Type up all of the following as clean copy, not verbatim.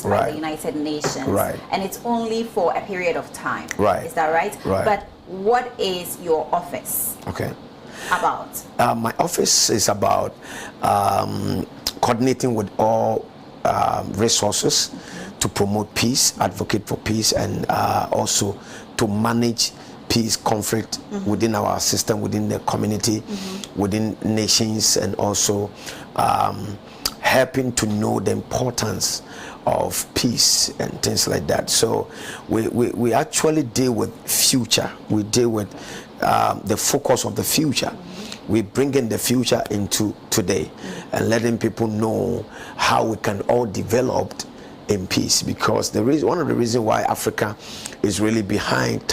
by the United Nations, and it's only for a period of time. Is that right? But what is your office about? My office is about coordinating with all resources to promote peace, advocate for peace, and also to manage peace, conflict within our system, within the community, within nations, and also helping to know the importance of peace and things like that. So we actually deal with future. We deal with the focus of the future. We bring in the future into today and letting people know how we can all develop in peace, because one of the reasons why Africa is really behind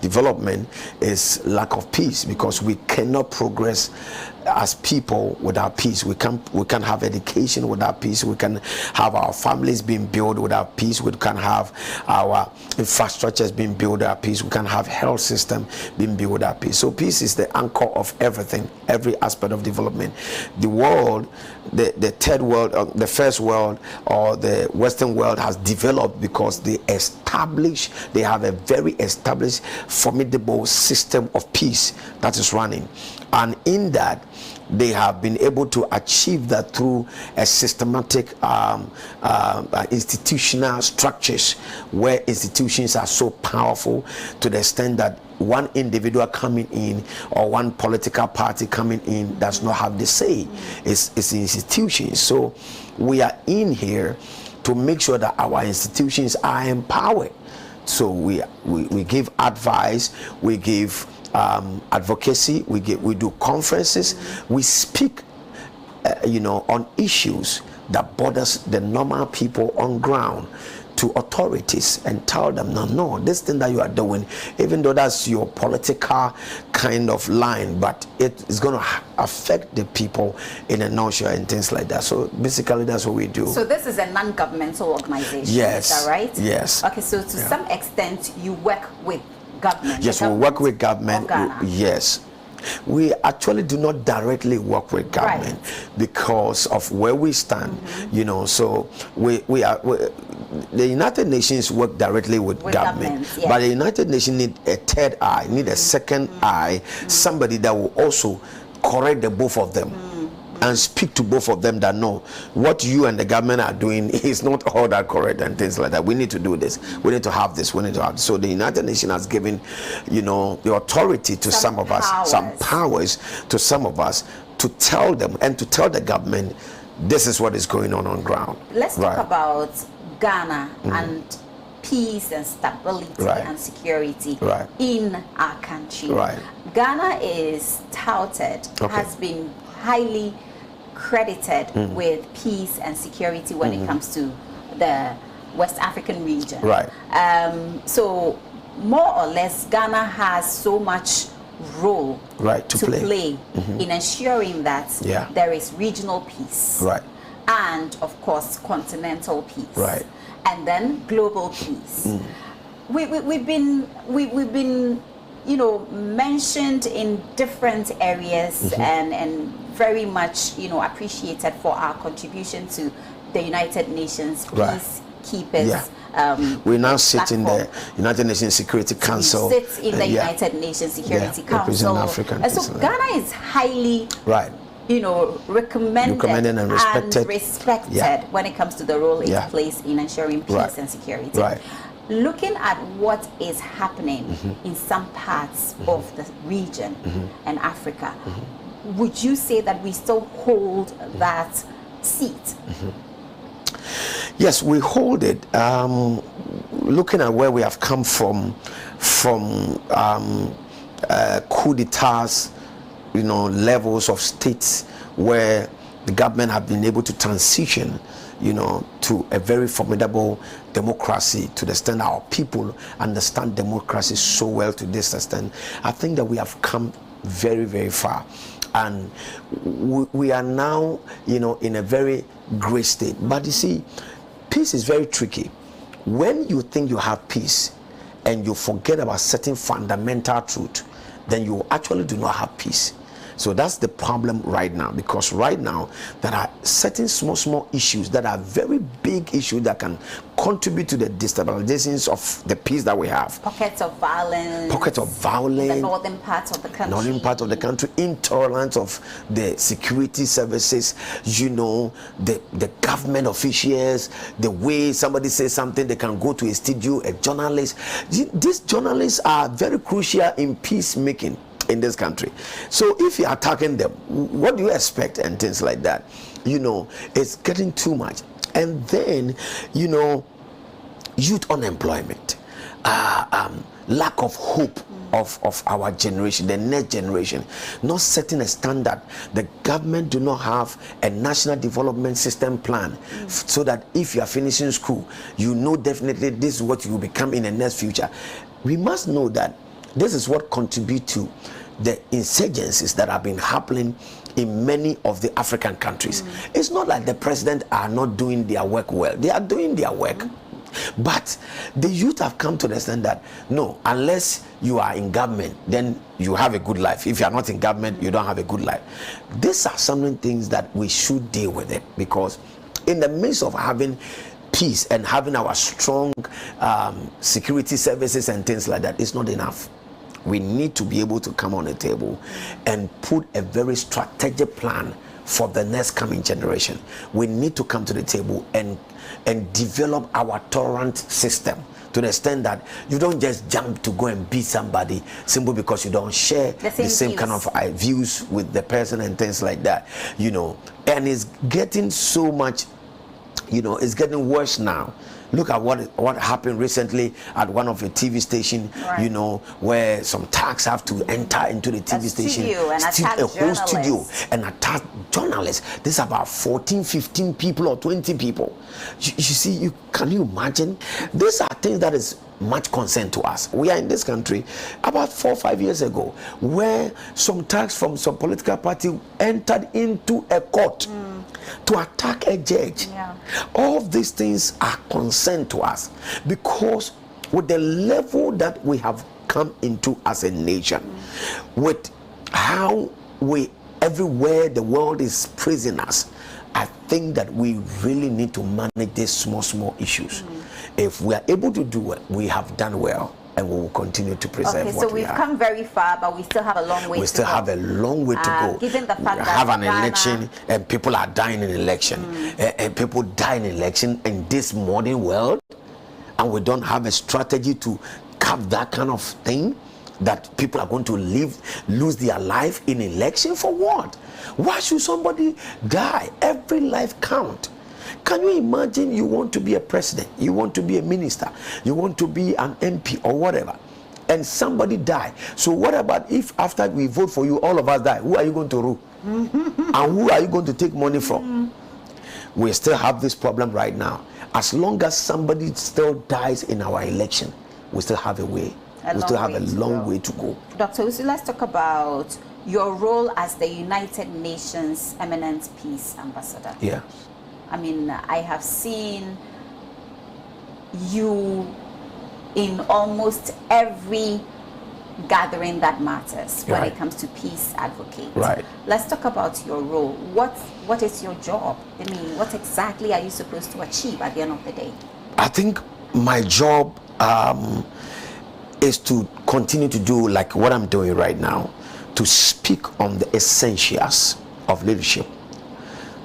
development is lack of peace, because we cannot progress as people without peace. We can't have education without peace. We can have our families being built without peace. We can have our infrastructures being built without peace. We can have health system being built without peace. So peace is the anchor of everything, every aspect of development. The world, the third world, the first world, or the Western world has developed because they have a very established, formidable system of peace that is running. And in that, they have been able to achieve that through a systematic institutional structures, where institutions are so powerful to the extent that one individual coming in or one political party coming in does not have the say. It's institutions. So we are in here to make sure that our institutions are empowered. So we give advice, we give advocacy, we do conferences, we speak on issues that borders the normal people on ground to authorities and tell them, no, this thing that you are doing, even though that's your political kind of line, but it is going to affect the people in a nutshell and things like that. So basically that's what we do. So this is a non-governmental organization, yes, is that right? Yes. Okay, so to some extent you work with government. Yes, we work with government. Yes. We actually do not directly work with government because of where we stand, so we are the United Nations work directly with government, but the United Nations need a third eye, need a second eye, somebody that will also correct the both of them and speak to both of them, that no, what you and the government are doing is not all that correct and things like that. We need to do this. We need to have this. We need to have this. So the United Nations has given, the authority to some of us, some powers to some of us, to tell them and to tell the government this is what is going on ground. Let's talk about Ghana and peace and stability and security in our country. Ghana is touted, has been highly credited with peace and security when it comes to the West African region. So more or less, Ghana has so much role to play in ensuring that there is regional peace and of course continental peace and then global peace. We've been mentioned in different areas and very much appreciated for our contribution to the United Nations peacekeepers. We now sit in the United Nations Security Council. We sit in the United Nations Security Council. And so Ghana is highly recommended and respected when it comes to the role it plays in ensuring peace and security. Looking at what is happening in some parts of the region and Africa, would you say that we still hold that seat? Yes, we hold it. Looking at where we have come from coup d'etats, levels of states where the government have been able to transition to a very formidable democracy, to the extent our people understand democracy so well to this extent. I think that we have come very, very far. And we are now, in a very great state. But you see, peace is very tricky. When you think you have peace and you forget about certain fundamental truth, then you actually do not have peace. So that's the problem right now, because right now there are certain small issues that are very big issues that can contribute to the destabilizations of the peace that we have. Pockets of violence. In the northern part of the country. Northern part of the country, intolerance of the security services, you know, the government officials, the way somebody says something, they can go to a studio, a journalist. These journalists are very crucial in peacemaking in this country. So if you're attacking them, what do you expect and things like that? You know, it's getting too much. And then, you know, youth unemployment, lack of hope of our generation, the next generation, not setting a standard. The government do not have a national development system plan so that if you are finishing school, you know definitely this is what you will become in the next future. We must know that this is what contributes to the insurgencies that have been happening in many of the African countries. It's not like the president are not doing their work well. They are doing their work. But the youth have come to understand that no, unless you are in government, then you have a good life. If you are not in government, you don't have a good life. These are some things that we should deal with it, because in the midst of having peace and having our strong security services and things like that, it's not enough. We need to be able to come on the table and put a very strategic plan for the next coming generation. We need to come to the table and develop our tolerant system to the extent that you don't just jump to go and beat somebody simply because you don't share the same kind of views with the person and things like that, you know. And it's getting so much, you know, it's getting worse now. Look at what happened recently at one of the TV stations, you know, where some thugs have to enter into the TV station, steal a whole studio and attack journalists. There's about 14, 15 people or 20 people. You see, can you imagine? These are things that is much concern to us. We are in this country about 4 or 5 years ago where some thugs from some political party entered into a court to attack a judge. All of these things are concern to us, because with the level that we have come into as a nation, with how we everywhere the world is praising us, I think that we really need to manage these small issues. If we are able to do it, we have done well, and we will continue to preserve what we have. So we've come very far, but we still have a long way to go. We still have a long way to go. Given the fact we that have an election, and people are dying in election, and people die in election in this modern world, and we don't have a strategy to curb that kind of thing, that people are going to lose their life in election for what? Why should somebody die? Every life count. Can you imagine you want to be a president, you want to be a minister, you want to be an MP or whatever, and somebody die? So what about if after we vote for you, all of us die? Who are you going to rule? And who are you going to take money from? We still have this problem right now. As long as somebody still dies in our election, we still have a way. We still have a long way to go. Dr. Usu, let's talk about your role as the United Nations Eminent Peace Ambassador. Yeah. I mean, I have seen you in almost every gathering that matters when it comes to peace advocates. Let's talk about your role. What is your job? I mean, what exactly are you supposed to achieve at the end of the day? I think my job is to continue to do like what I'm doing right now, to speak on the essentials of leadership,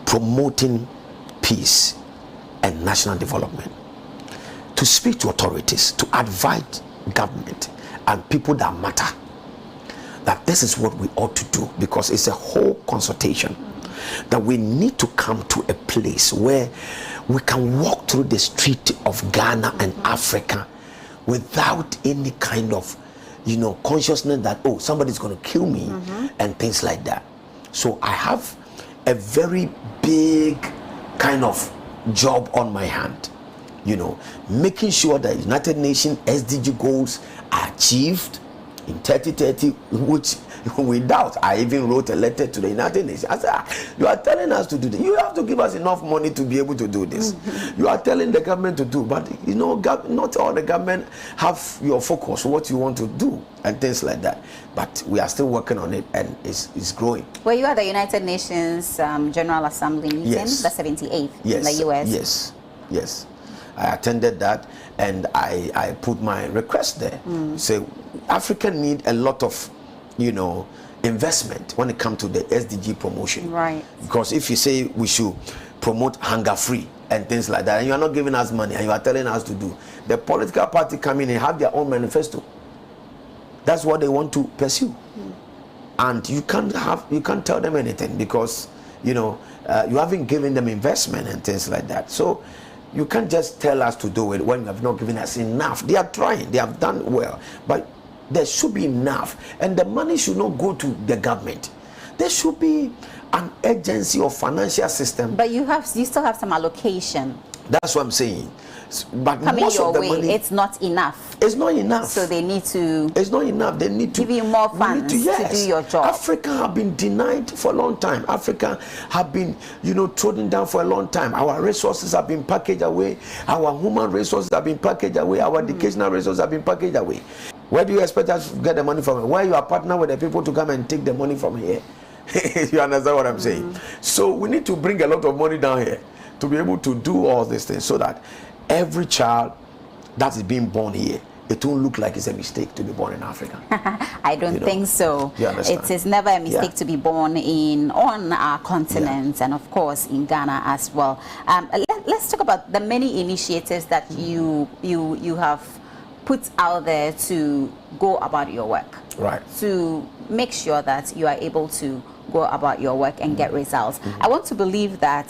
promoting peace and national development, to speak to authorities, to advise government and people that matter that this is what we ought to do, because it's a whole consultation that we need to come to a place where we can walk through the street of Ghana and Africa without any kind of, you know, consciousness that, oh, somebody's going to kill me and things like that. So I have a very big kind of job on my hand, you know, making sure that United Nations SDG goals are achieved in 2030, which without. I even wrote a letter to the United Nations. I said, you are telling us to do this. You have to give us enough money to be able to do this. You are telling the government to do, but you know, not all the government have your focus, what you want to do, and things like that. But we are still working on it, and it's growing. Were you at the United Nations General Assembly meeting, yes. the 78th yes. in the US? Yes, yes. I attended that, and I put my request there. Say, Africa need a lot of, you know, investment when it comes to the SDG promotion. Right. Because if you say we should promote hunger-free and things like that, and you are not giving us money, and you are telling us to do, the political party come in and have their own manifesto. That's what they want to pursue. And you can't tell them anything, because, you know, you haven't given them investment and things like that. So you can't just tell us to do it when you have not given us enough. They are trying, they have done well, but there should be enough, and the money should not go to the government. There should be an agency or financial system. But you still have some allocation. That's what I'm saying. But coming most your of the way, money, it's not enough. It's not enough. So they need to. It's not enough. They need to give you more funds to do your job. Africa have been denied for a long time. Africa have been, you know, trodden down for a long time. Our resources have been packaged away. Our human resources have been packaged away. Our educational resources have been packaged away. Where do you expect us to get the money from? Where you are partner with the people to come and take the money from here? You understand what I'm saying? So we need to bring a lot of money down here to be able to do all these things, so that every child that is being born here, it won't look like it's a mistake to be born in Africa. I don't think so. It is never a mistake to be born on our continent, and of course in Ghana as well. Let's talk about the many initiatives that you have put out there to go about your work, right? To make sure that you are able to go about your work and get results. I want to believe that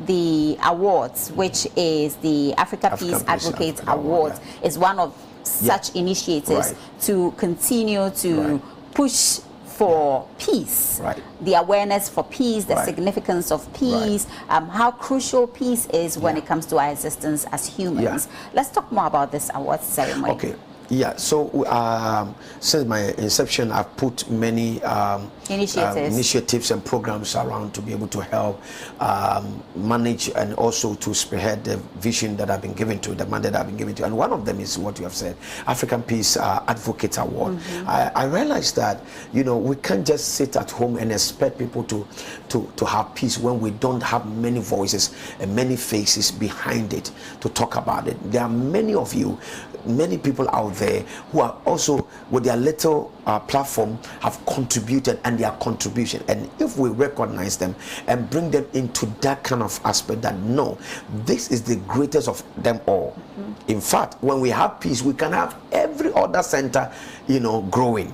the awards, which is the Africa Peace Advocate Award, is one of such initiatives to continue to push for peace, the awareness for peace, the significance of peace, how crucial peace is when it comes to our existence as humans. Let's talk more about this awards ceremony. Okay. Yeah, so since my inception, I've put many initiatives and programs around to be able to help manage and also to spearhead the vision that I've been given to, the mandate I've been given to. And one of them is what you have said, African Peace Advocate Award. I realized that, you know, we can't just sit at home and expect people to have peace when we don't have many voices and many faces behind it to talk about it. There are many of you, many people out there who are also, with their little platform, have contributed, and their contribution, and if we recognize them and bring them into that kind of aspect, that no, this is the greatest of them all. In fact, when we have peace, we can have every other center, you know, growing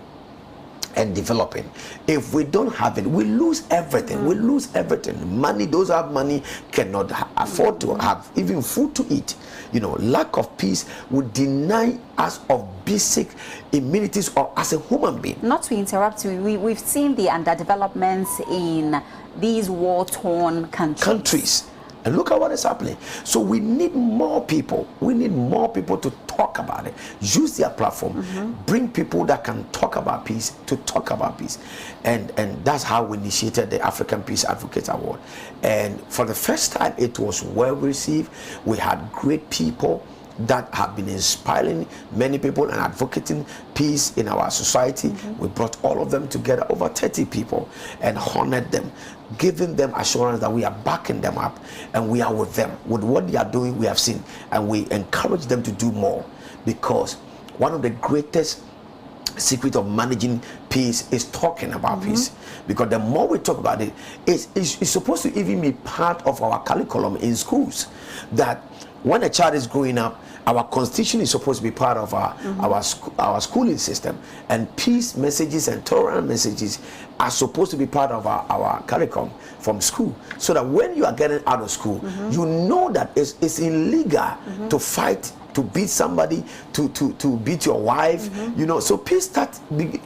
and developing. If we don't have it, we lose everything. We lose everything. Money, those who have money cannot afford to have even food to eat. You know, lack of peace would deny us of basic amenities or as a human being. Not to interrupt you, we've seen the underdevelopments in these war-torn countries. And look at what is happening. So we need more people. We need more people to talk about it. Use their platform. Bring people that can talk about peace to talk about peace. And that's how we initiated the African Peace Advocate Award. And for the first time, it was well received. We had great people that have been inspiring many people and advocating peace in our society. We brought all of them together, over 30 people, and honored them, giving them assurance that we are backing them up and we are with them. With what they are doing, we have seen, and we encourage them to do more, because one of the greatest secret of managing peace is talking about peace. Because the more we talk about it, it's supposed to even be part of our curriculum in schools, that when a child is growing up, our constitution is supposed to be part of our schooling system, and peace messages and tolerant messages are supposed to be part of our curriculum from school, so that when you are getting out of school, you know that it's illegal to fight, to beat somebody, to beat your wife, you know. So peace starts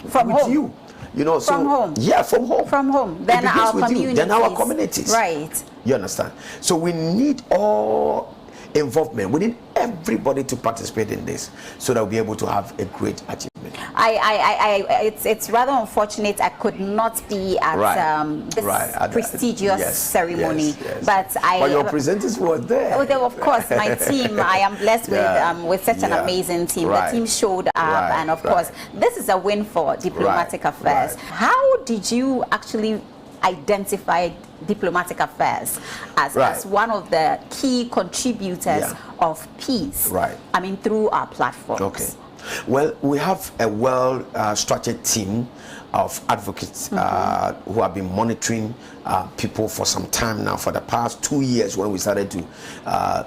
from home. You. You know, from home. Yeah, from home. From home. Then our communities. Then our communities. Right. You understand? So we need all involvement. We need everybody to participate in this, so that we'll be able to have a great achievement. it's rather unfortunate I could not be at this prestigious ceremony. But your presenters were there. Oh, of course, my team. I am blessed with such an amazing team. The team showed up, and of course, this is a win for diplomatic affairs. How did you actually identify diplomatic affairs as one of the key contributors of peace? I mean, through our platforms. Okay. Well, we have a structured team of advocates who have been monitoring people for some time now, for the past 2 years when we started to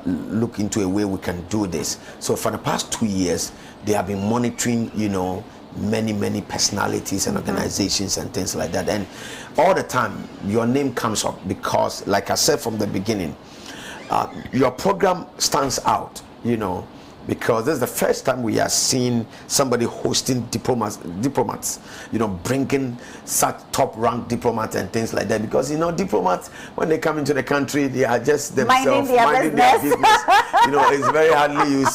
look into a way we can do this. So for the past 2 years, they have been monitoring, many personalities and organizations and things like that. And all the time, your name comes up because, like I said from the beginning, your program stands out, because this is the first time we are seeing somebody hosting diplomats, bringing such top-ranked diplomats and things like that. Because diplomats, when they come into the country, they are just themselves minding their business. It's very hardly you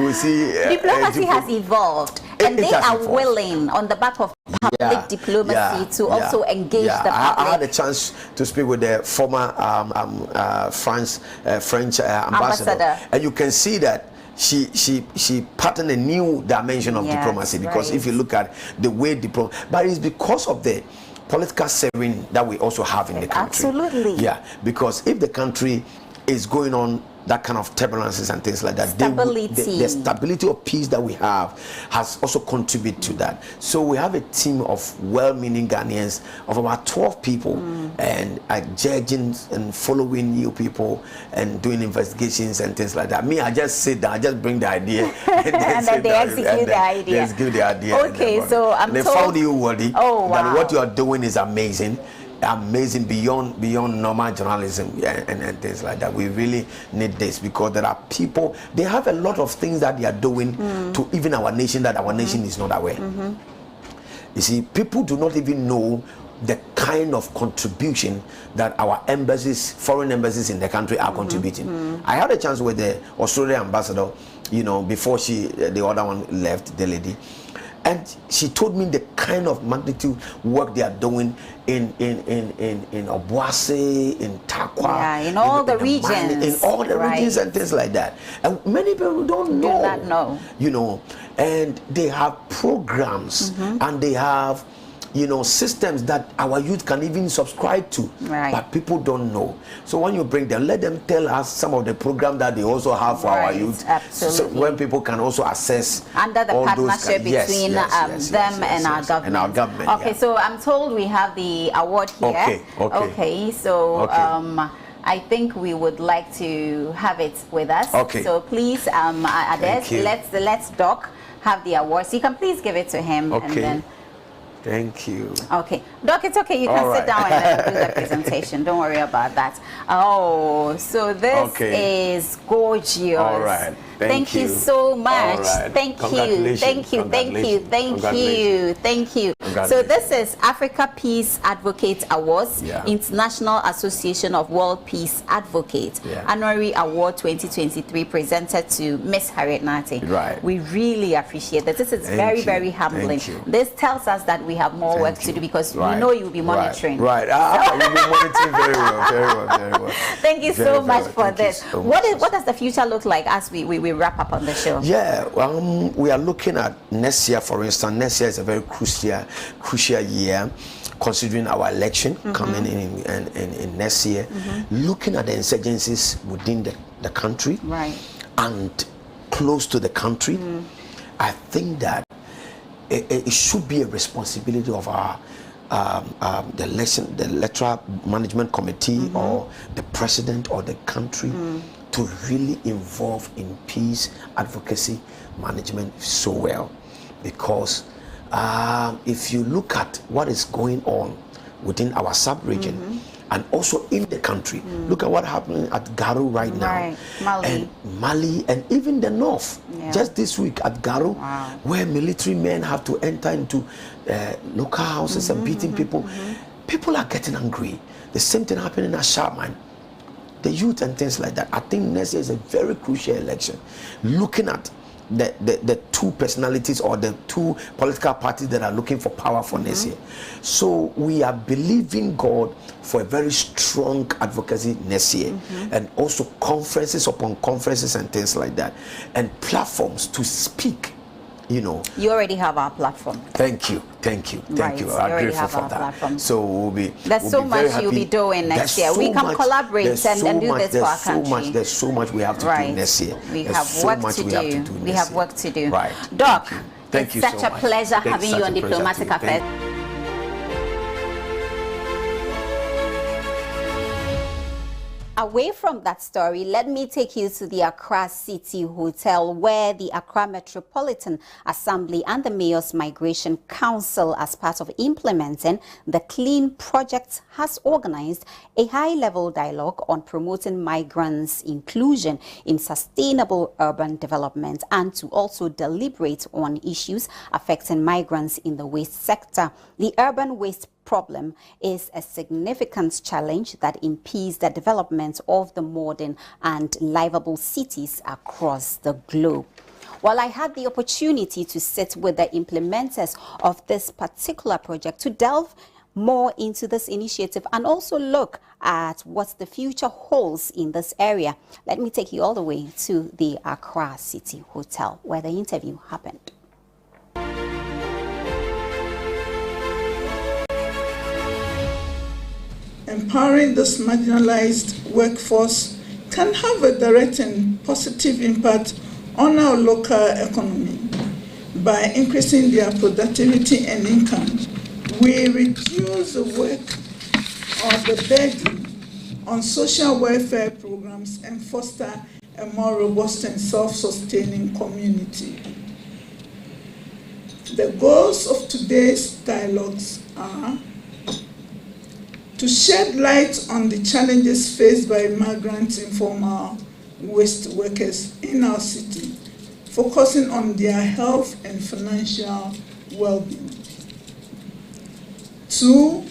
will see. Diplomacy has evolved, and they are willing, on the back of public diplomacy, to also engage the public. I had a chance to speak with the former French ambassador, and you can see that she patterned a new dimension of diplomacy, because if you look at the way but it's because of the political serene that we also have in the country. Absolutely. Yeah, because if the country is going on that kind of turbulences and things like that, the stability of peace that we have has also contributed to that. So we have a team of well-meaning Ghanaians of about 12 people, and judging and following new people and doing investigations and things like that. Me, I just sit down, I just bring the idea, and then they execute the idea. They execute the idea. Okay, so they found you worthy. That what you are doing is amazing beyond normal journalism and things like that. We really need this, because there are people, they have a lot of things that they are doing to even our nation that our nation is not aware. You see, people do not even know the kind of contribution that our embassies, foreign embassies in the country are contributing. I had a chance with the Australian ambassador, before the other one left, the lady. And she told me the kind of magnitude work they are doing in Obuasi, in Takwa, in all the regions, in all the regions and things like that. And many people don't know. Do not know. And they have programs and they have systems that our youth can even subscribe to, but people don't know. So when you bring them, let them tell us some of the programs that they also have for our youth. Absolutely. So when people can also access under the partnership between them and our government. Okay, so I'm told we have the award here. Okay. So I think we would like to have it with us. Okay. So please, Ades, let's Doc have the award. So you can please give it to him. Okay. And then thank you. Okay. Doc, it's okay. You can sit down and do the presentation. Don't worry about that. Oh, so this is gorgeous. All right. Thank you so much. Right. Thank you. So this is Africa Peace Advocate Awards, International Association of World Peace Advocates, Honorary Award 2023, presented to Miss Harriet Nartey. Right. We really appreciate that. This is very humbling. This tells us that we have more work to do, because we know you'll be monitoring. Right. We'll be monitoring very well. Thank you so much for this. What does the future look like as we wrap up on the show? Yeah, we are looking at next year, for instance. Next year is a very crucial year, considering our election coming in next year. Looking at the insurgencies within the country, and close to the country, I think that it should be a responsibility of our the electoral management committee or the president or the country to really involve in peace advocacy management so well. Because if you look at what is going on within our sub-region and also in the country, look at what happened at Garu right now, Mali, and even the north. Just this week at Garu, where military men have to enter into local houses and beating people. People are getting angry. The same thing happening at Sharman, the youth and things like that. I think next year is a very crucial election, looking at the two personalities or the two political parties that are looking for power for next year. So we are believing God for a very strong advocacy next year, and also conferences upon conferences and things like that, and platforms to speak. You already have our platform. Thank you. Right. I'm grateful for that. Platform. So there's so much you'll be doing next year. We can collaborate and do this for our country. There's so much we have to do next year. We have work to do. Right. Doc, thank you so much. It's such a pleasure having you on Diplomatic Affairs. Away from that story, let me take you to the Accra City Hotel, where the Accra Metropolitan Assembly and the Mayor's Migration Council, as part of implementing the Clean Project, has organized a high-level dialogue on promoting migrants' inclusion in sustainable urban development and to also deliberate on issues affecting migrants in the waste sector. The urban waste problem is a significant challenge that impedes the development of the modern and livable cities across the globe. While I had the opportunity to sit with the implementers of this particular project to delve more into this initiative and also look at what the future holds in this area, let me take you all the way to the Accra City Hotel, where the interview happened. Empowering this marginalized workforce can have a direct and positive impact on our local economy. By increasing their productivity and income, we reduce the work or the burden on social welfare programs and foster a more robust and self-sustaining community. The goals of today's dialogues are to shed light on the challenges faced by migrant informal waste workers in our city, focusing on their health and financial well-being. 2,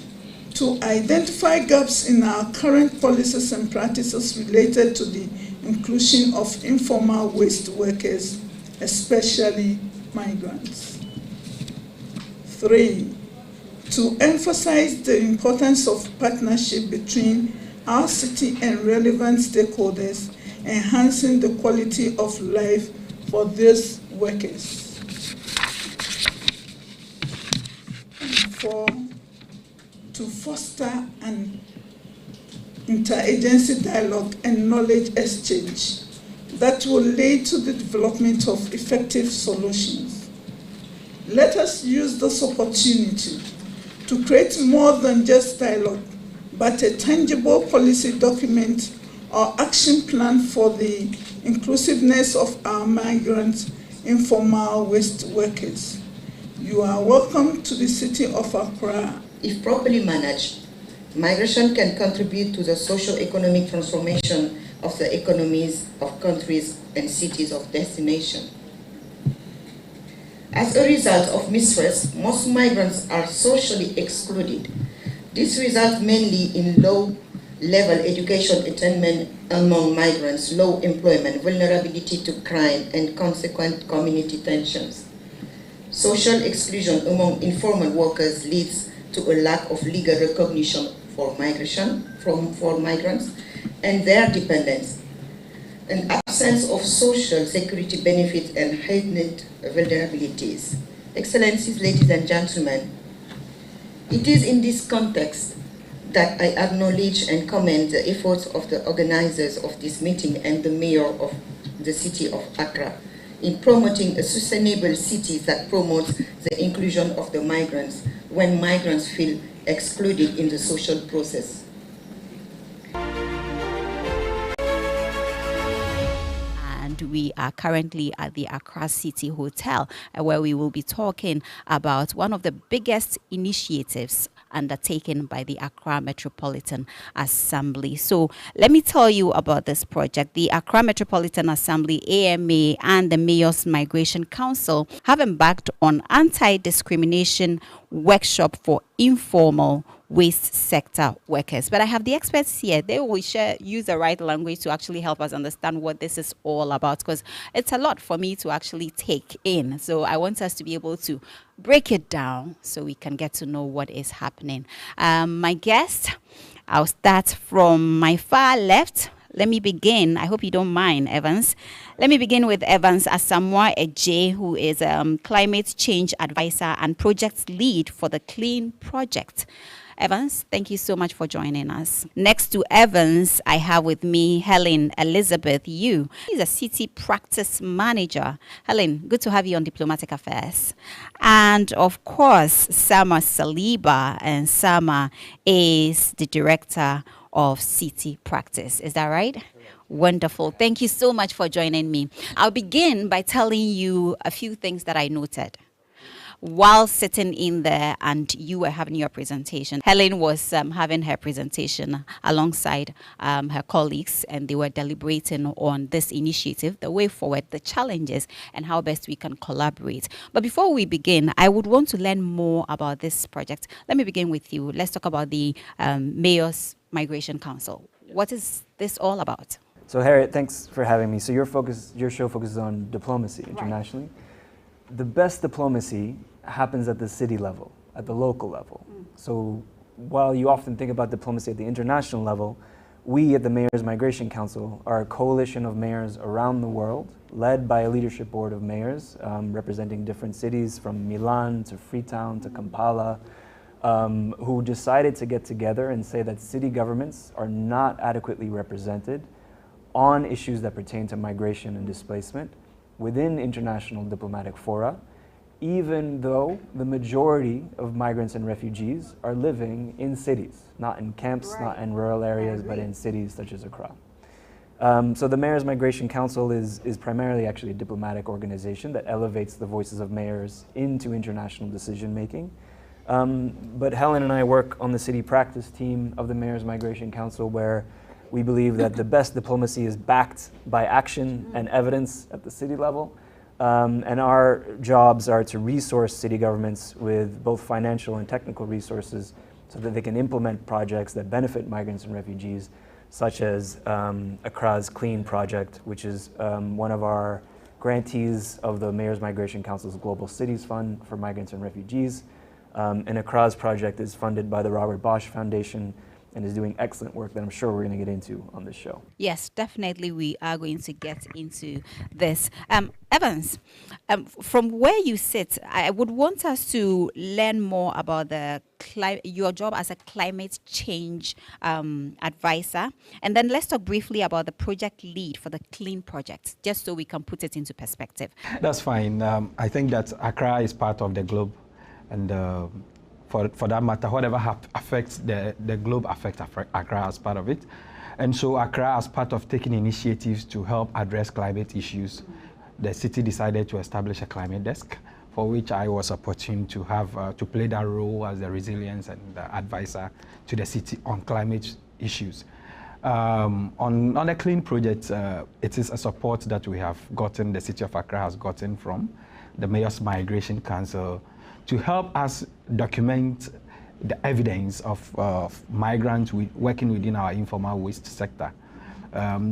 to identify gaps in our current policies and practices related to the inclusion of informal waste workers, especially migrants. 3, to emphasize the importance of partnership between our city and relevant stakeholders, enhancing the quality of life for these workers. And 4, to foster an interagency dialogue and knowledge exchange that will lead to the development of effective solutions. Let us use this opportunity to create more than just dialogue, but a tangible policy document or action plan for the inclusiveness of our migrant informal waste workers. You are welcome to the city of Accra. If properly managed, migration can contribute to the socio-economic transformation of the economies of countries and cities of destination. As a result of mistrust, most migrants are socially excluded. This results mainly in low-level education attainment among migrants, low employment, vulnerability to crime, and consequent community tensions. Social exclusion among informal workers leads to a lack of legal recognition for migrants and their dependents, an absence of social security benefits and heightened vulnerabilities. Excellencies, ladies and gentlemen, it is in this context that I acknowledge and commend the efforts of the organizers of this meeting and the mayor of the city of Accra in promoting a sustainable city that promotes the inclusion of the migrants when migrants feel excluded in the social process. We are currently at the Accra City Hotel, where we will be talking about one of the biggest initiatives undertaken by the Accra Metropolitan Assembly. So let me tell you about this project. The Accra Metropolitan Assembly, AMA, and the Mayor's Migration Council have embarked on anti-discrimination workshop for informal waste sector workers. But I have the experts here. They will use the right language to actually help us understand what this is all about, because it's a lot for me to actually take in. So I want us to be able to break it down so we can get to know what is happening. My guest, I'll start from my far left. Let me begin. I hope you don't mind, Evans. Let me begin with Evans Asamoah Ejay, who is climate change advisor and project lead for the Clean Project. Evans, thank you so much for joining us. Next to Evans, I have with me Helen Elizabeth Yu. She's a city practice manager. Helen, good to have you on Diplomatic Affairs. And of course, Sama Saliba, and Sama is the director of city practice. Is that right? Yeah. Wonderful. Thank you so much for joining me. I'll begin by telling you a few things that I noted while sitting in there and you were having your presentation. Helen was having her presentation alongside her colleagues, and they were deliberating on this initiative, the way forward, the challenges, and how best we can collaborate. But before we begin, I would want to learn more about this project. Let me begin with you. Let's talk about the Mayor's Migration Council. What is this all about? So Harriet, thanks for having me. So your show focuses on diplomacy internationally. Right. The best diplomacy happens at the city level, at the local level. So while you often think about diplomacy at the international level, we at the Mayor's Migration Council are a coalition of mayors around the world, led by a leadership board of mayors representing different cities from Milan to Freetown to Kampala, who decided to get together and say that city governments are not adequately represented on issues that pertain to migration and displacement within international diplomatic fora, even though the majority of migrants and refugees are living in cities, not in camps, not in rural areas, but in cities such as Accra. So the Mayor's Migration Council is primarily actually a diplomatic organization that elevates the voices of mayors into international decision making. But Helen and I work on the city practice team of the Mayor's Migration Council, where we believe that the best diplomacy is backed by action and evidence at the city level. And our jobs are to resource city governments with both financial and technical resources so that they can implement projects that benefit migrants and refugees, such as Accra's Clean Project, which is one of our grantees of the Mayor's Migration Council's Global Cities Fund for Migrants and Refugees. And Accra's project is funded by the Robert Bosch Foundation and is doing excellent work that I'm sure we're going to get into on this show. Yes, definitely we are going to get into this. Evans, from where you sit, I would want us to learn more about your job as a climate change advisor. And then let's talk briefly about the project lead for the Clean Project, just so we can put it into perspective. That's fine. I think that Accra is part of the globe. And for that matter, whatever affects the globe affects Accra as part of it. And so Accra, as part of taking initiatives to help address climate issues, the city decided to establish a climate desk, for which I was opportune to have to play that role as the resilience and the advisor to the city on climate issues. On the Clean Project, it is a support that we have gotten, the city of Accra has gotten from the Mayor's Migration Council, to help us document the evidence of migrants working within our informal waste sector.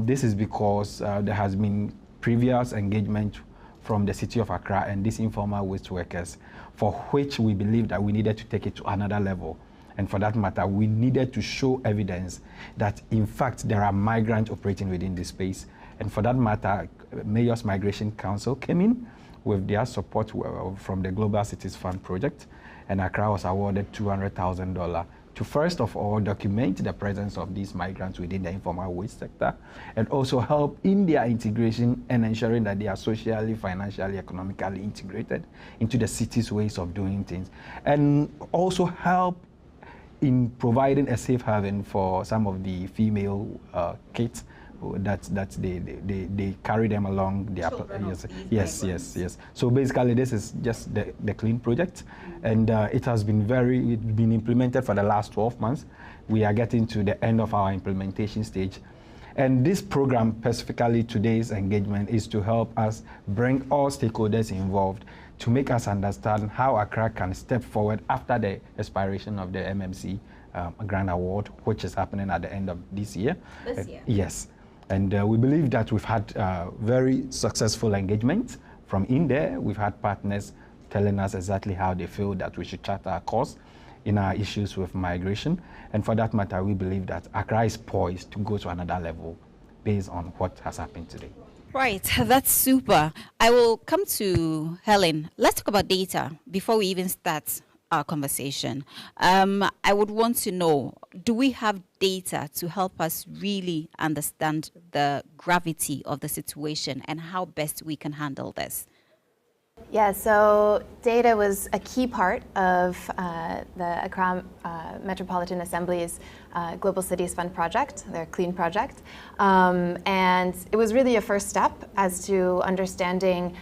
This is because there has been previous engagement from the city of Accra and these informal waste workers, for which we believe that we needed to take it to another level. And for that matter, we needed to show evidence that, in fact, there are migrants operating within this space. And for that matter, Mayor's Migration Council came in with their support from the Global Cities Fund project, and Accra was awarded $200,000 to first of all document the presence of these migrants within the informal waste sector, and also help in their integration and ensuring that they are socially, financially, economically integrated into the city's ways of doing things, and also help in providing a safe haven for some of the female kids that they carry them along. Yes. So basically, this is just the Clean Project, and it has been implemented for the last 12 months. We are getting to the end of our implementation stage, and this program, specifically today's engagement, is to help us bring all stakeholders involved to make us understand how Accra can step forward after the expiration of the MMC a grant award, which is happening at the end of this year. This year? Yes. And we believe that we've had very successful engagement from in there. We've had partners telling us exactly how they feel that we should chart our course in our issues with migration. And for that matter, we believe that Accra is poised to go to another level based on what has happened today. Right, that's super. I will come to Helen. Let's talk about data before we even start our conversation. I would want to know, do we have data to help us really understand the gravity of the situation and how best we can handle this? Yeah, so data was a key part of the Accra Metropolitan Assembly's Global Cities Fund project, their CLEAN project. And it was really a first step as to understanding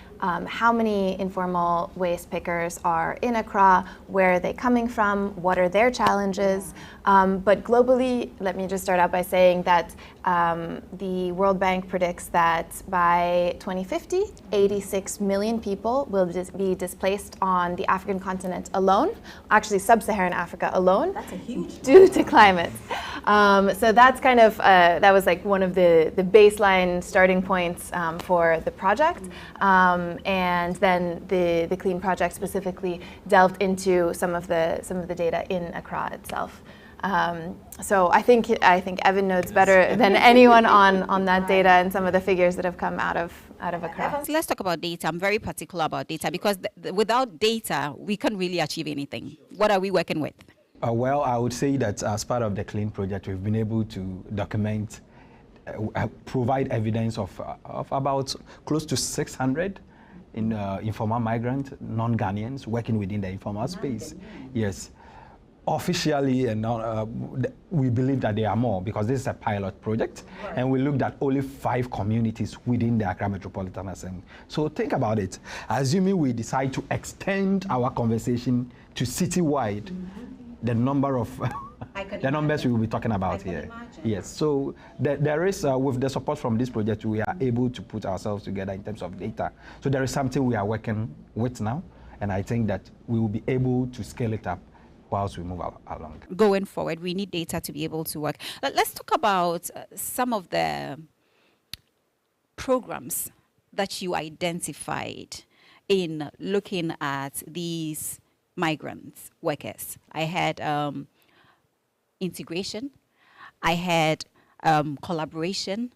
how many informal waste pickers are in Accra, where are they coming from, what are their challenges. But globally, let me just start out by saying that the World Bank predicts that by 2050, 86 million people will be displaced on the African continent alone, actually sub-Saharan Africa alone. That's a huge due to climate. So that's kind of, that was like one of the baseline starting points for the project. And then the CLEAN project specifically delved into some of the data in Accra itself. So I think Evan knows better than anyone on that data and some of the figures that have come out of Accra. Let's talk about data. I'm very particular about data because without data, we can't really achieve anything. What are we working with? Well, I would say that as part of the CLEAN project, we've been able to document, provide evidence of about close to 600 in informal migrant, non-Ghanaians working within the informal space. Yes. Officially, and we believe that there are more because this is a pilot project, and we looked at only 5 communities within the Accra Metropolitan Assembly. So think about it. Assuming we decide to extend our conversation to citywide, the number of the numbers we will be talking about here. Yes. So there is, with the support from this project, we are able to put ourselves together in terms of data. So there is something we are working with now, and I think that we will be able to scale it up whilst we move along. Going forward, we need data to be able to work. Let's talk about some of the programs that you identified in looking at these migrant workers. I had integration, I had collaboration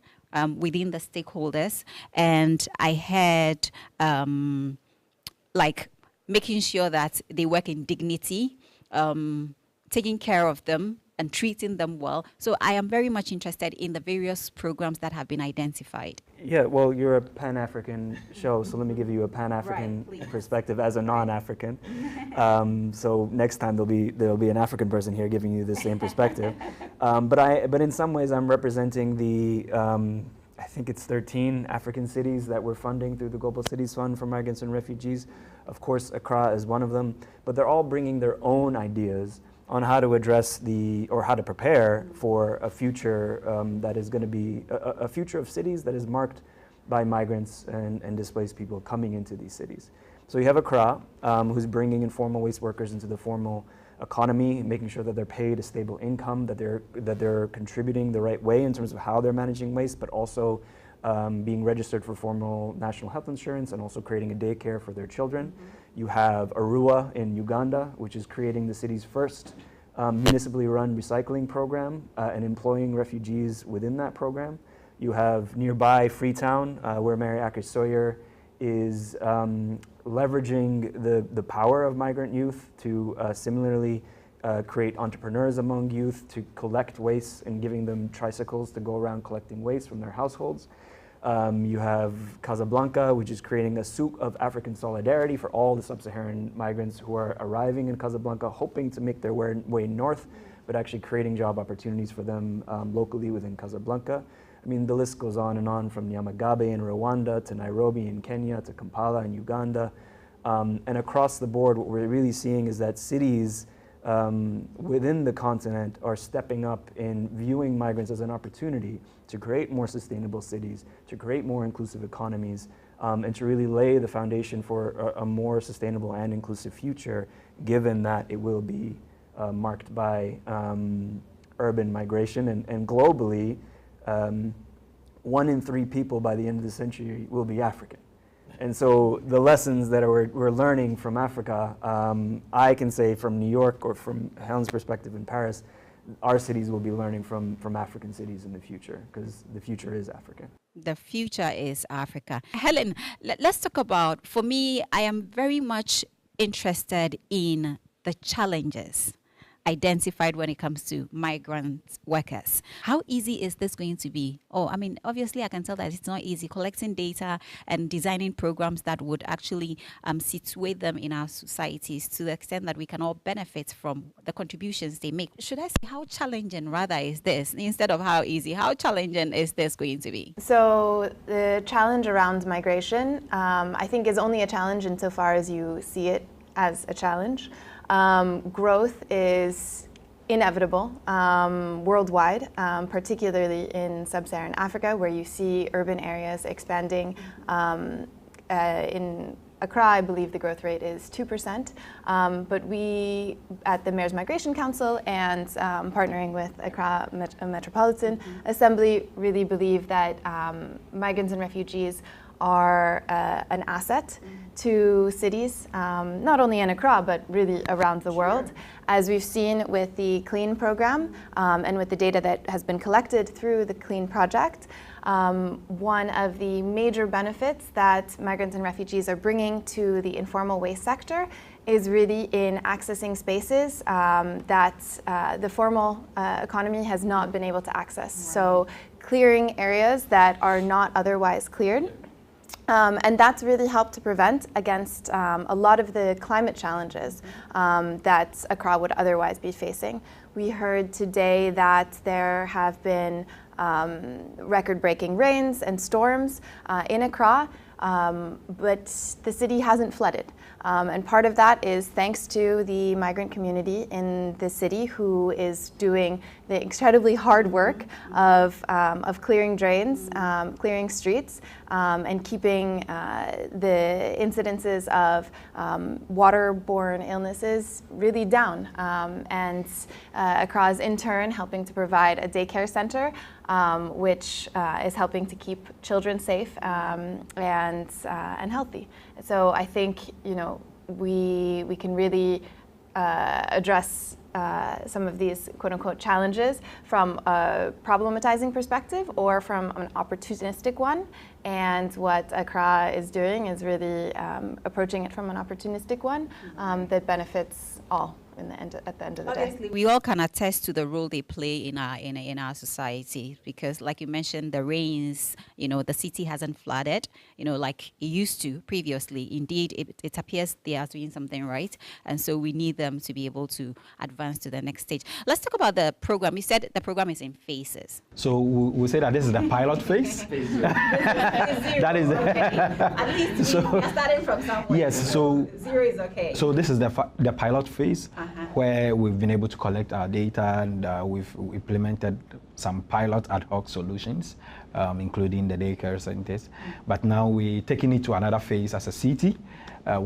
within the stakeholders, and I had like making sure that they work in dignity, taking care of them and treating them well. So I am very much interested in the various programs that have been identified. Yeah, well, you're a Pan-African show, so let me give you a Pan-African perspective as a non-African. So next time there'll be an African person here giving you the same perspective. But in some ways I'm representing the I think it's 13 African cities that we're funding through the Global Cities Fund for Migrants and Refugees. Of course, Accra is one of them, but they're all bringing their own ideas on how to address or how to prepare for a future that is going to be a future of cities that is marked by migrants and displaced people coming into these cities. So you have Accra, who's bringing informal waste workers into the formal economy, making sure that they're paid a stable income, that they're contributing the right way in terms of how they're managing waste, but also being registered for formal national health insurance and also creating a daycare for their children. You have Arua in Uganda, which is creating the city's first municipally run recycling program and employing refugees within that program. You have nearby Freetown, where Mary Acker Sawyer is leveraging the power of migrant youth to similarly create entrepreneurs among youth to collect waste and giving them tricycles to go around collecting waste from their households. You have Casablanca, which is creating a souk of African solidarity for all the sub-Saharan migrants who are arriving in Casablanca, hoping to make their way north, but actually creating job opportunities for them locally within Casablanca. I mean, the list goes on, from Nyamagabe in Rwanda to Nairobi in Kenya to Kampala in Uganda. And across the board, what we're really seeing is that cities within the continent are stepping up in viewing migrants as an opportunity to create more sustainable cities, to create more inclusive economies, and to really lay the foundation for a more sustainable and inclusive future, given that it will be marked by urban migration, and globally, 1 in 3 people by the end of the century will be African. And so the lessons that we're learning from Africa, I can say from New York or from Helen's perspective in Paris, our cities will be learning from African cities in the future, because the future is African. The future is Africa. Helen, let's talk about, for me, I am very much interested in the challenges identified when it comes to migrant workers. How easy is this going to be? Oh, I mean, obviously I can tell that it's not easy collecting data and designing programs that would actually situate them in our societies to the extent that we can all benefit from the contributions they make. Should I say how challenging rather is this instead of how easy? How challenging is this going to be? So the challenge around migration, I think, is only a challenge insofar as you see it as a challenge. Growth is inevitable worldwide, particularly in sub-Saharan Africa, where you see urban areas expanding. In Accra, I believe the growth rate is 2%, but we at the Mayor's Migration Council and partnering with Accra Metropolitan Assembly really believe that migrants and refugees are an asset to cities, not only in Accra, but really around the world. As we've seen with the CLEAN program and with the data that has been collected through the CLEAN project, one of the major benefits that migrants and refugees are bringing to the informal waste sector is really in accessing spaces that the formal economy has not been able to access. So clearing areas that are not otherwise cleared. And that's really helped to prevent against a lot of the climate challenges that Accra would otherwise be facing. We heard today that there have been record-breaking rains and storms in Accra, but the city hasn't flooded. And part of that is thanks to the migrant community in the city, who is doing the incredibly hard work of clearing drains, clearing streets, and keeping the incidences of waterborne illnesses really down. And Accra is in turn helping to provide a daycare center, which is helping to keep children safe and healthy. So I think, you know, we can really address some of these quote-unquote challenges from a problematizing perspective or from an opportunistic one. And what Accra is doing is really approaching it from an opportunistic one that benefits all at the end of the day. We all can attest to the role they play in our society, because like you mentioned, the rains, you know, the city hasn't flooded, you know, like it used to previously. Indeed, it appears they are doing something right, and so we need them to be able to advance to the next stage. Let's talk about the program. You said the program is in phases. So we say that this is the pilot phase. That is okay. At least we are starting from somewhere. Yes, so 0 is okay. So this is the pilot phase, where we've been able to collect our data, and we've implemented some pilot ad hoc solutions, including the daycare centers. But now we're taking it to another phase as a city,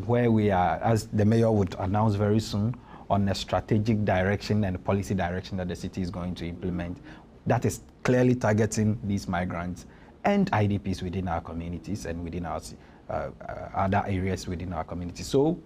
where we are, as the mayor would announce very soon, on a strategic direction and policy direction that the city is going to implement. That is clearly targeting these migrants and IDPs within our communities and within our other areas within our community. So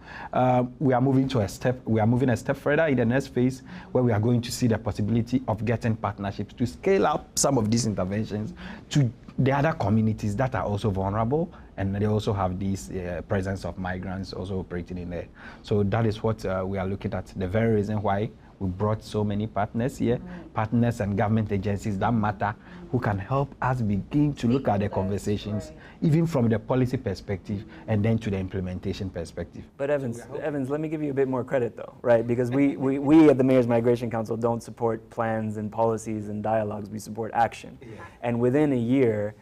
we are moving a step further in the next phase, where we are going to see the possibility of getting partnerships to scale up some of these interventions to the other communities that are also vulnerable, and they also have this presence of migrants also operating in there. So that is what we are looking at, the very reason why we brought so many partners here, partners and government agencies that matter, who can help us begin to look at the conversations, even from the policy perspective and then to the implementation perspective. But Evans, let me give you a bit more credit though, right? Because we at the Mayor's Migration Council don't support plans and policies and dialogues, we support action. Yeah. And within a year,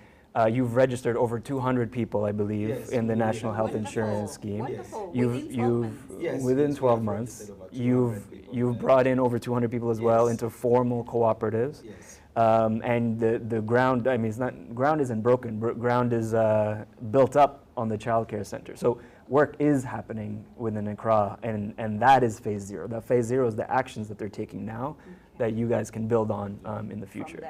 you've registered over 200 people, I believe, in the National Health Insurance Scheme. Wonderful. Within 12 months, you've brought in over 200 people as well into formal cooperatives. Yes. And the ground, I mean, ground isn't broken, ground is built up on the child care center. So work is happening within Accra, and that is phase 0. That phase 0 is the actions that they're taking now that you guys can build on in the future.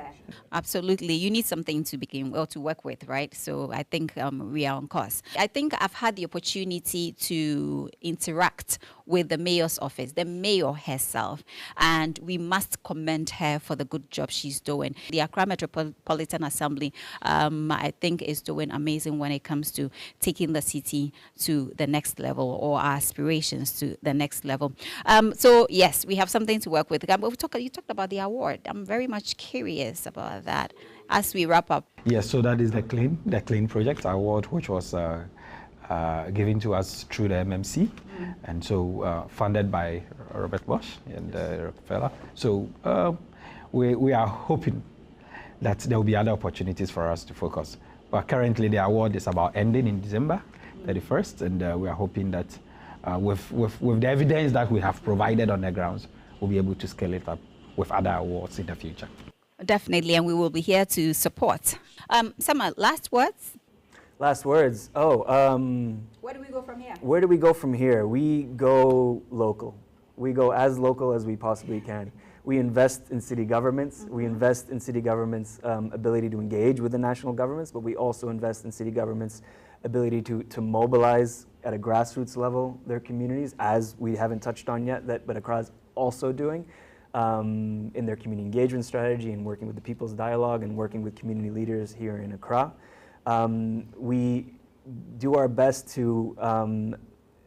Absolutely. You need something to begin, well, to work with, right? So I think we are on course. I think I've had the opportunity to interact with the mayor's office, the mayor herself, and we must commend her for the good job she's doing. The Accra Metropolitan Assembly, I think, is doing amazing when it comes to taking the city to the next level, or our aspirations to the next level. So yes, we have something to work with. But you talked about the award. I'm very much curious about that as we wrap up. Yes, so that is the Clean Project Award, which was given to us through the MMC, and so funded by Robert Bosch and Rockefeller. So we are hoping that there will be other opportunities for us to focus. But currently the award is about ending in December 31st, and we are hoping that with the evidence that we have provided on the grounds, we'll be able to scale it up with other awards in the future. Definitely, and we will be here to support. Sama, last words? Last words. Where do we go from here? Where do we go from here? We go local. We go as local as we possibly can. We invest in city governments. We invest in city governments' ability to engage with the national governments, but we also invest in city governments' ability to mobilize at a grassroots level their communities, as we haven't touched on yet, but Accra is also doing in their community engagement strategy, and working with the People's Dialogue, and working with community leaders here in Accra. We do our best to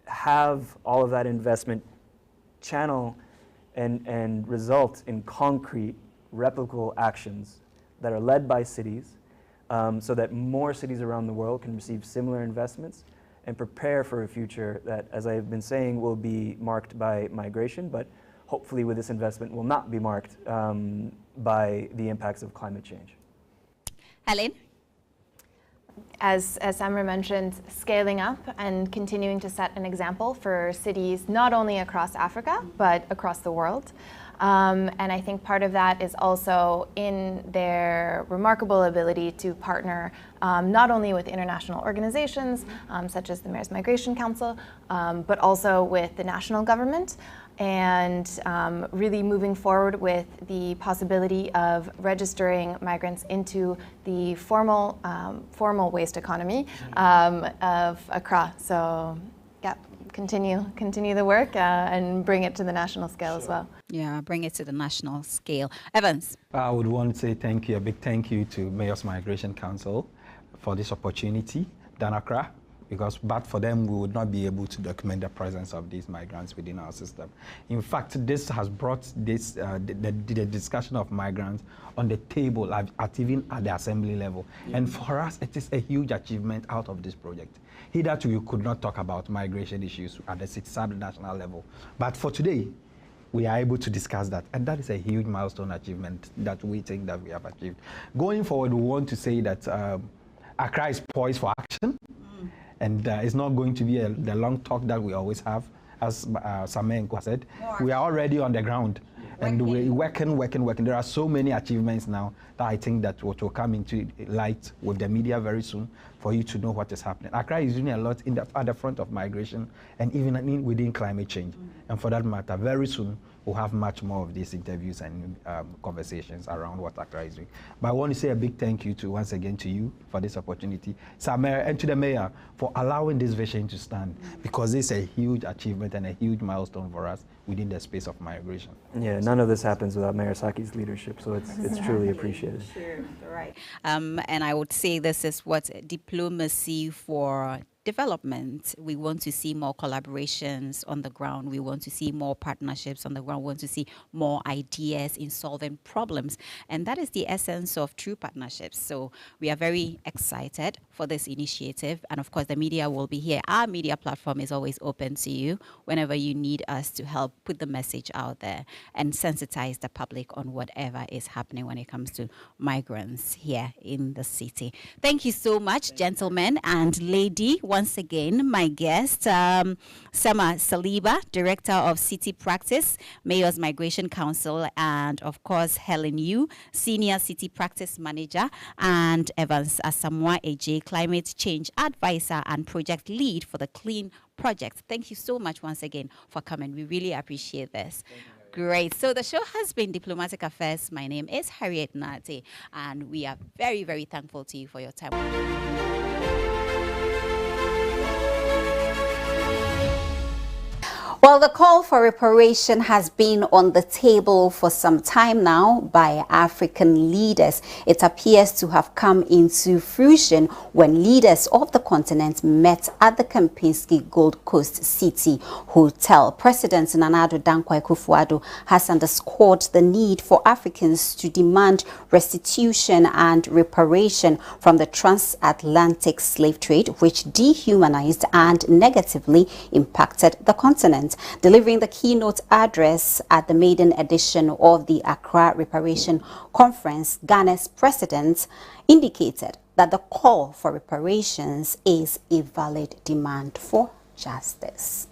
have all of that investment channel and result in concrete, replicable actions that are led by cities, so that more cities around the world can receive similar investments and prepare for a future that, as I've been saying, will be marked by migration, but hopefully with this investment will not be marked by the impacts of climate change. Helen? As Samra mentioned, scaling up and continuing to set an example for cities not only across Africa, but across the world. And I think part of that is also in their remarkable ability to partner not only with international organizations, such as the Mayor's Migration Council, but also with the national government, and really moving forward with the possibility of registering migrants into the formal waste economy of Accra. So yeah, continue the work and bring it to the national scale as well. Yeah, bring it to the national scale. Evans? I would want to say thank you, a big thank you to Mayor's Migration Council for this opportunity, Dan Accra, because but for them, we would not be able to document the presence of these migrants within our system. In fact, this has brought this the discussion of migrants on the table even at the assembly level. And for us, it is a huge achievement out of this project. Hitherto, we could not talk about migration issues at the sub-national level. But for today, we are able to discuss that. And that is a huge milestone achievement that we think that we have achieved. Going forward, we want to say that Accra is poised for action. And it's not going to be the long talk that we always have, as Samenko said. We are already on the ground. And we're working. There are so many achievements now that I think that what will come into light with the media very soon for you to know what is happening. Accra is doing a lot at the front of migration and even within climate change. And for that matter, very soon we'll have much more of these interviews and conversations around what Accra is doing. But I want to say a big thank you once again to you for this opportunity, Samir, and to the mayor for allowing this vision to stand, because it's a huge achievement and a huge milestone for us within the space of migration. Yeah, none of this happens without Mayor Saki's leadership, so it's truly appreciated. Sure, right. And I would say this is what diplomacy for development. We want to see more collaborations on the ground. We want to see more partnerships on the ground. We want to see more ideas in solving problems. And that is the essence of true partnerships. So we are very excited for this initiative. And of course, the media will be here. Our media platform is always open to you whenever you need us to help put the message out there and sensitize the public on whatever is happening when it comes to migrants here in the city. Thank you so much, gentlemen and lady. once again my guest, Sama Saliba, Director of City Practice, Mayor's Migration Council, and of course Helen Yu, Senior City Practice Manager, and Evans Asamoah AJ, Climate Change Advisor and Project Lead for the Clean Project. Thank you so much once again for coming. We really appreciate this. Great. So the show has been Diplomatic Affairs. My name is Harriet Nartey, and we are very, very thankful to you for your time. Well, the call for reparation has been on the table for some time now by African leaders. It appears to have come into fruition when leaders of the continent met at the Kempinski Gold Coast City Hotel. President Nana Addo Dankwa Akufo-Addo has underscored the need for Africans to demand restitution and reparation from the transatlantic slave trade, which dehumanized and negatively impacted the continent. Delivering the keynote address at the maiden edition of the Accra Reparation Conference, Ghana's president indicated that the call for reparations is a valid demand for justice.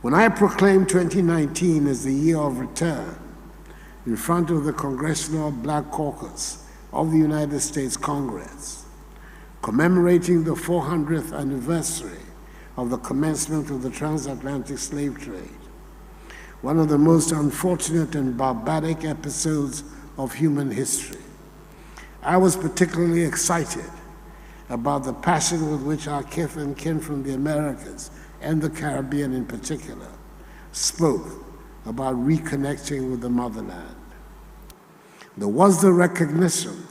When I proclaimed 2019 as the year of return in front of the Congressional Black Caucus of the United States Congress, commemorating the 400th anniversary of the commencement of the transatlantic slave trade, one of the most unfortunate and barbaric episodes of human history, I was particularly excited about the passion with which our kith and kin from the Americas and the Caribbean in particular spoke about reconnecting with the motherland. There was the recognition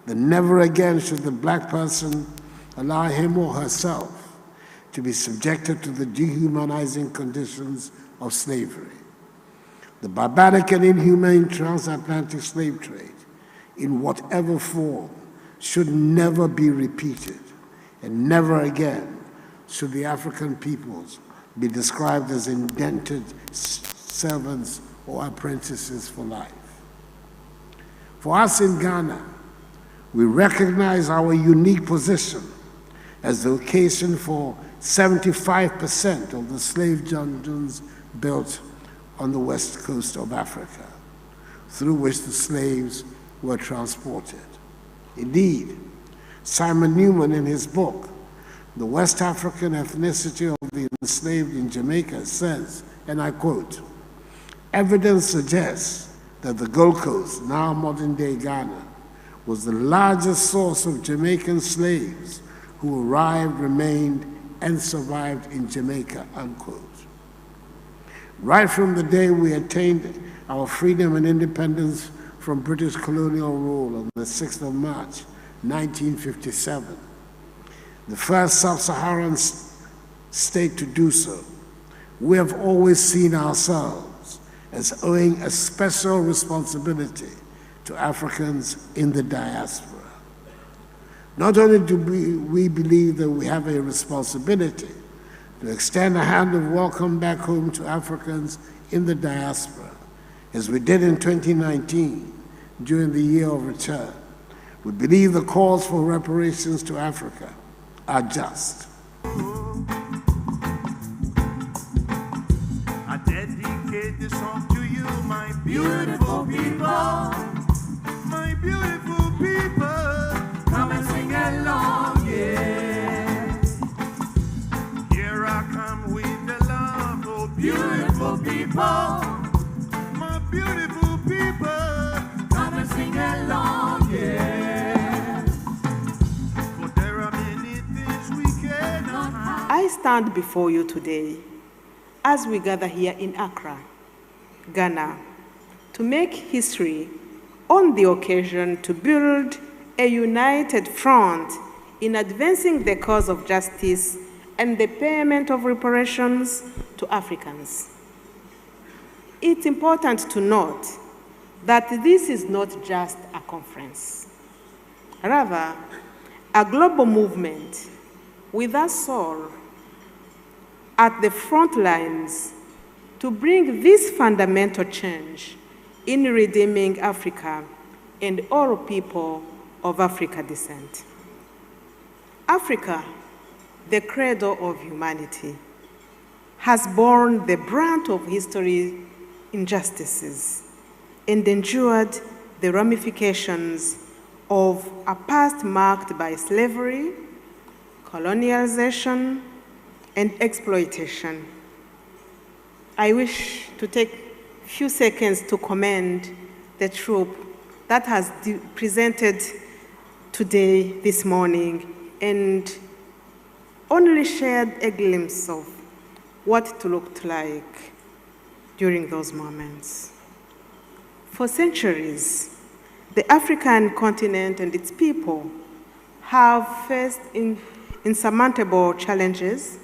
that never again should the black person allow him or herself to be subjected to the dehumanizing conditions of slavery. The barbaric and inhumane transatlantic slave trade, in whatever form, should never be repeated, and never again should the African peoples be described as indented servants or apprentices for life. For us in Ghana, we recognize our unique position as the location for 75% of the slave dungeons built on the west coast of Africa, through which the slaves were transported. Indeed, Simon Newman, in his book, The West African Ethnicity of the Enslaved in Jamaica, says, and I quote, "Evidence suggests that the Gold Coast, now modern-day Ghana, was the largest source of Jamaican slaves who arrived, remained, and survived in Jamaica," unquote. Right from the day we attained our freedom and independence from British colonial rule on the 6th of March, 1957, the first sub-Saharan state to do so, we have always seen ourselves as owing a special responsibility to Africans in the diaspora. Not only do we believe that we have a responsibility to extend a hand of welcome back home to Africans in the diaspora, as we did in 2019 during the year of return, we believe the calls for reparations to Africa are just. I dedicate this song to you, my beautiful people, my beautiful people. Come and sing along, yeah. Here I come with the love, oh beautiful people, my beautiful people. Come and sing along, yeah. For there are many things we cannot hide. I stand before you today as we gather here in Accra, Ghana, to make history on the occasion to build a united front in advancing the cause of justice and the payment of reparations to Africans. It's important to note that this is not just a conference, rather a global movement with us all at the front lines to bring this fundamental change in redeeming Africa and all people of African descent. Africa, the cradle of humanity, has borne the brunt of history's injustices and endured the ramifications of a past marked by slavery, colonialization, and exploitation. I wish to take a few seconds to commend the troop that has presented today, this morning, and only shared a glimpse of what it looked like during those moments. For centuries, the African continent and its people have faced insurmountable challenges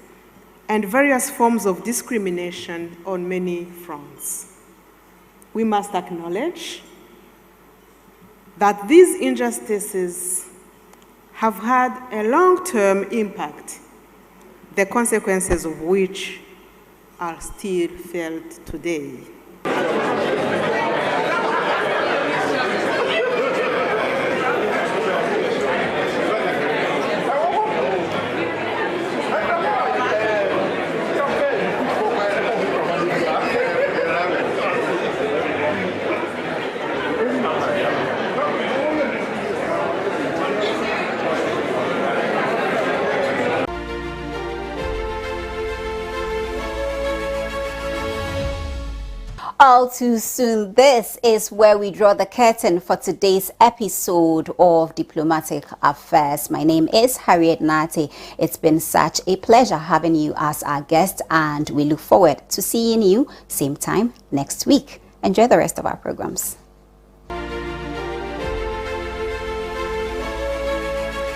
and various forms of discrimination on many fronts. We must acknowledge that these injustices have had a long-term impact, the consequences of which are still felt today. All too soon, this is where we draw the curtain for today's episode of Diplomatic Affairs. My name is Harriet Nartey. It's been such a pleasure having you as our guest, and we look forward to seeing you same time next week. Enjoy the rest of our programs.